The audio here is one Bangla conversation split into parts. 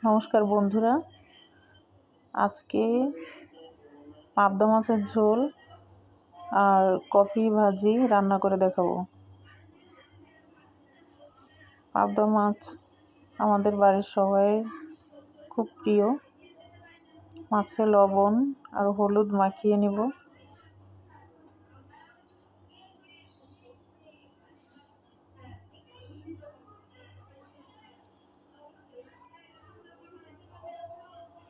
নমস্কার বন্ধুরা, আজকে পাবদা মাছের ঝোল আর কপি ভাজি রান্না করে দেখাবো। পাবদা মাছ আমাদের বাড়ির সবাই খুব প্রিয়। মাছে লবণ আর হলুদ মাখিয়ে নেব।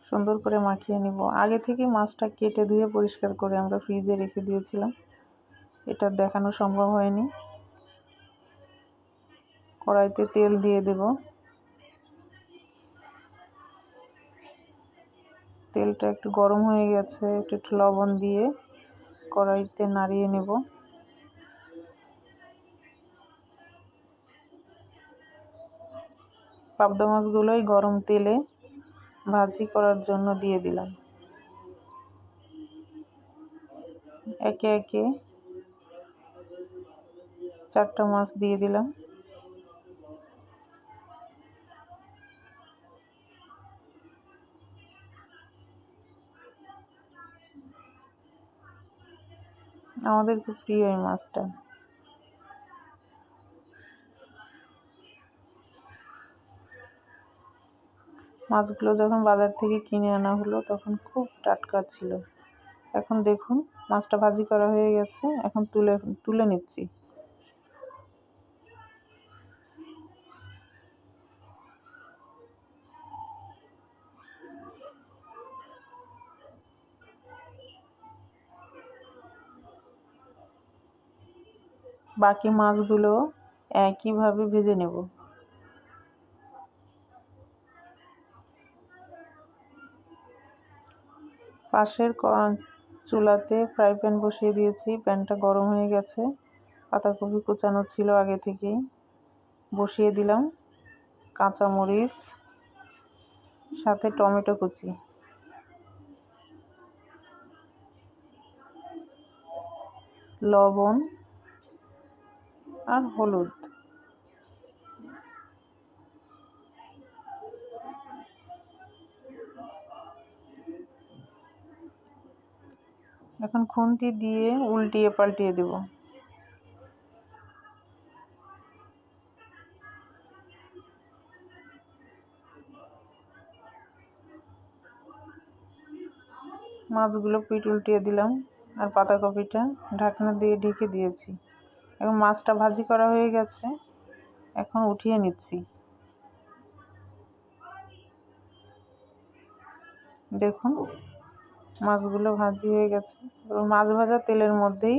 সুন্দর করে মাখিয়ে নিব। আগে থেকে মাছটা কেটে ধুয়ে পরিষ্কার করে আমরা ফ্রিজে রেখে দিয়েছিলাম, এটা দেখানো সম্ভব হয়নি। কড়াইতে তেল দিয়ে দেব। তেলটা একটু গরম হয়ে গেছে, একটু লবণ দিয়ে কড়াইতে নাড়িয়ে নেব। পাবদা মাছগুলোই গরম তেলে ভাজি করার জন্য দিয়ে দিলাম। একে একে 4টা মাছ দিয়ে দিলাম। আমাদের খুব প্রিয় এই মাছটা। মাছগুলো যখন বাজার থেকে কিনে আনা হলো তখন খুব টাটকা ছিল। এখন দেখুন মাছটা ভাজি করা হয়ে গেছে, এখন তুলে নিচ্ছি। বাকি মাছগুলো একইভাবে ভেজে নেব। পাশের চুলাতে ফ্রাই প্যান বসিয়ে দিয়েছি, প্যানটা গরম হয়ে গেছে। পাতাকপি কুচানো ছিল আগে থেকেই, বসিয়ে দিলাম কাঁচামরিচ, সাথে টমেটো কুচি, লবণ আর হলুদ। এখন খুন্তি দিয়ে উল্টিয়ে পাল্টিয়ে দেব। মাছগুলো পিঠ উল্টিয়ে দিলাম আর পাতাকপিটা ঢাকনা দিয়ে ঢেকে দিয়েছি। এখন মাছটা ভাজি করা হয়ে গেছে, এখন উঠিয়ে নিচ্ছি। দেখুন মাছগুলো ভাজি হয়ে গেছে। এবার মাছ ভাজা তেলের মধ্যেই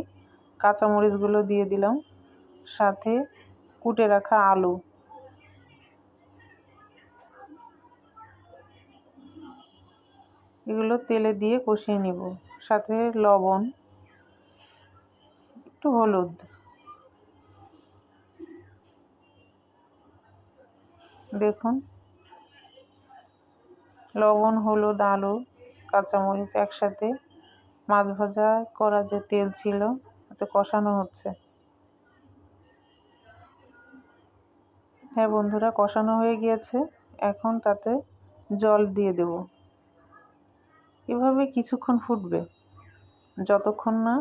কাঁচামরিচগুলো দিয়ে দিলাম, সাথে কুটে রাখা আলু। এগুলো তেলে দিয়ে কষিয়ে নিব, সাথে লবণ, একটু হলুদ। দেখুন লবণ, হলুদ, আলু, কাঁচামরিচ একসাথে মাছ ভাজা করা যে তেল ছিল তাতে কষানো হচ্ছে। হ্যাঁ বন্ধুরা, কষানো হয়ে গিয়েছে, এখন তাতে জল দিয়ে দেব। এভাবে কিছুক্ষণ ফুটবে, যতক্ষণ না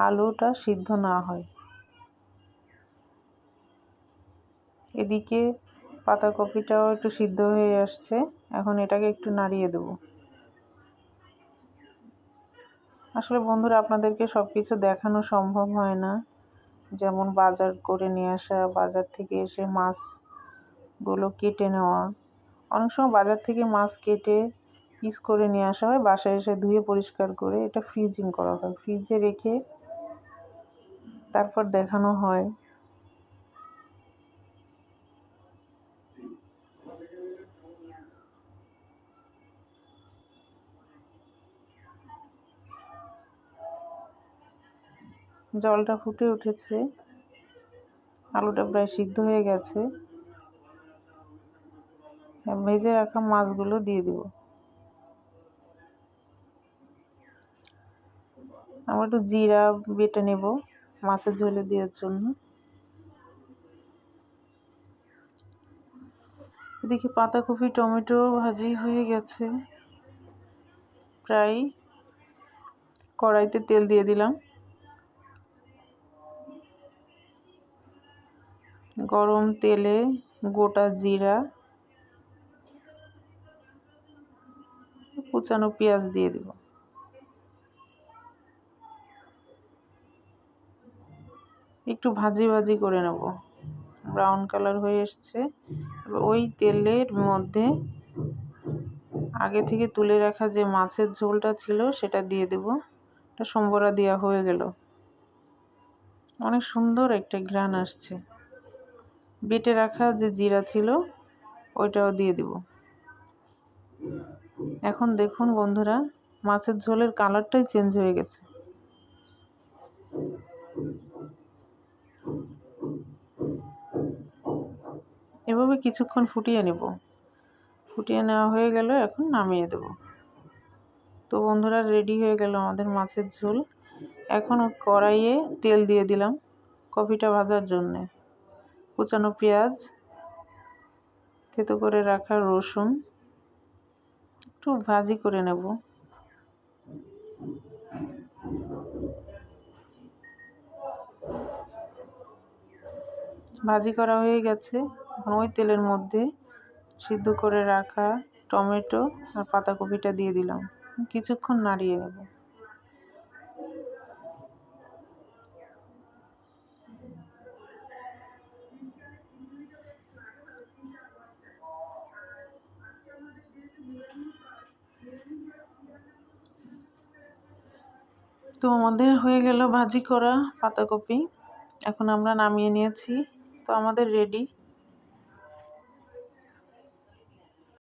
আলুটা সিদ্ধ না হয়। এদিকে পাতাকপিটাও একটু সিদ্ধ হয়ে আসছে, এখন এটাকে একটু নাড়িয়ে দেব। আসলে বন্ধুরা, আপনাদেরকে সব কিছু দেখানো সম্ভব হয় না। যেমন বাজার করে নিয়ে আসা, বাজার থেকে এসে মাছগুলো কেটে নেওয়া। অনেক সময় বাজার থেকে মাছ কেটে পিস করে নিয়ে আসা হয়, বাসায় এসে ধুয়ে পরিষ্কার করে এটা ফ্রিজিং করা হয়, ফ্রিজে রেখে তারপর দেখানো হয়। জলটা ফুটে উঠেছে, আলুটা প্রায় সিদ্ধ হয়ে গেছে। ভেজে রাখা মাছগুলো দিয়ে দিব। আমরা একটু জিরা বেটে নেব মাছের ঝোলে দেওয়ার জন্য। এদিকে পাতাকপি টমেটো ভাজি হয়ে গেছে প্রায়। কড়াইতে তেল দিয়ে দিলাম, গরম তেলে গোটা জিরা, কুচানো পেঁয়াজ দিয়ে দিব। একটু ভাজি ভাজি করে নেব, ব্রাউন কালার হয়ে এসছে। ওই তেলের মধ্যে আগে থেকে তুলে রাখা যে মাছের ঝোলটা ছিল সেটা দিয়ে দেব। এটা সম্বরা দেওয়া হয়ে গেল, অনেক সুন্দর একটা ঘ্রাণ আসছে। বেটে রাখা যে জিরা ছিল ওইটাও দিয়ে দিব। এখন দেখুন বন্ধুরা, মাছের ঝোলের কালারটাই চেঞ্জ হয়ে গেছে। এভাবে কিছুক্ষণ ফুটিয়ে নেব। ফুটিয়ে নেওয়া হয়ে গেল, এখন নামিয়ে দেব। তো বন্ধুরা, রেডি হয়ে গেল আমাদের মাছের ঝোল। এখন কড়াইয়ে তেল দিয়ে দিলাম কপিটা ভাজার জন্যে। কুচানো পেঁয়াজ, থেতো করে রাখা রসুন একটু ভাজি করে নেব। ভাজি করা হয়ে গেছে। এখন ওই তেলের মধ্যে সিদ্ধ করে রাখা টমেটো আর পাতাকপিটা দিয়ে দিলাম, কিছুক্ষণ নাড়িয়ে নেব। তো আমাদের হয়ে গেল ভাজি করা পাতাকপি। এখন আমরা নামিয়ে নিয়েছি, তো আমাদের রেডি।